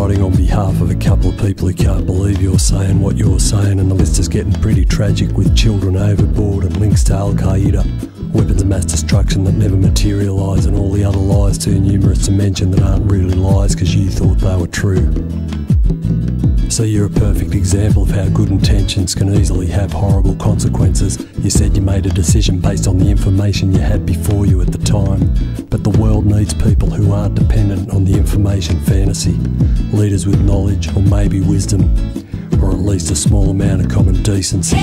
writing on behalf of a couple of people who can't believe you're saying what you're saying, and the list is getting pretty tragic, with children overboard and links to Al-Qaeda, weapons of mass destruction that never materialise, and all the other lies too numerous to mention that aren't really lies because you thought they were true. So you're a perfect example of how good intentions can easily have horrible consequences. You said you made a decision based on the information you had before you at the time, but the world needs people who aren't dependent on the information fantasy. Leaders with knowledge, or maybe wisdom, or at least a small amount of common decency.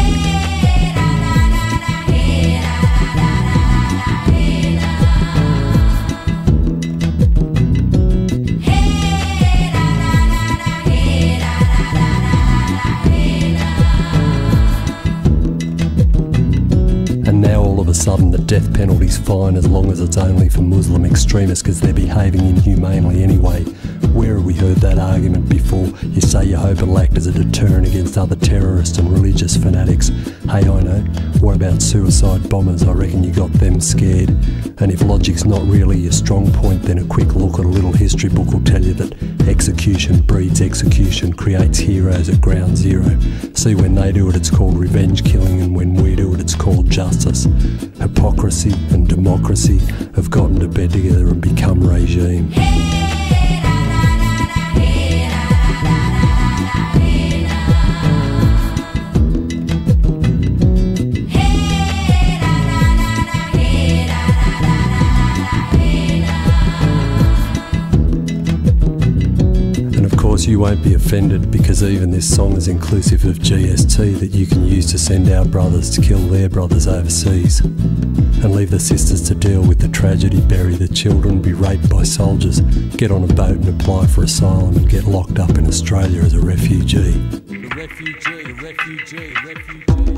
Sudden the death penalty's fine as long as it's only for Muslim extremists because they're behaving inhumanely anyway. Where have we heard that argument before? You say you hope it'll act as a deterrent against other terrorists and religious fanatics. Hey, I know. What about suicide bombers? I reckon you got them scared. And if logic's not really your strong point, then a quick look at a little history book will tell you that execution breeds execution, creates heroes at ground zero. See, when they do it, it's called revenge killing, and when we do it, it's called justice. Hypocrisy and democracy have gotten to bed together and become regime. You won't be offended because even this song is inclusive of GST that you can use to send our brothers to kill their brothers overseas, and leave the sisters to deal with the tragedy, bury the children, be raped by soldiers, get on a boat and apply for asylum and get locked up in Australia as a refugee. The refugee, refugee, refugee.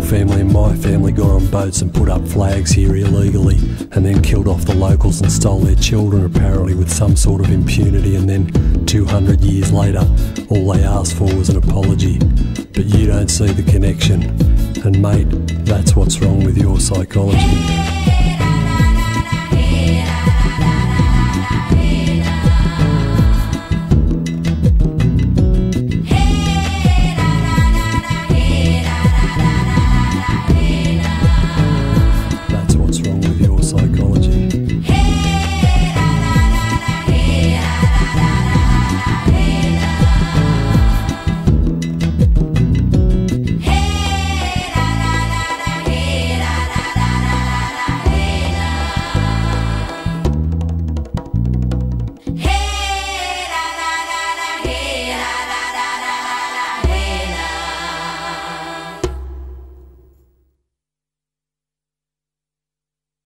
Family and my family got on boats and put up flags here illegally, and then killed off the locals and stole their children apparently with some sort of impunity, and then 200 years later all they asked for was an apology. But you don't see the connection, and mate, that's what's wrong with your psychology.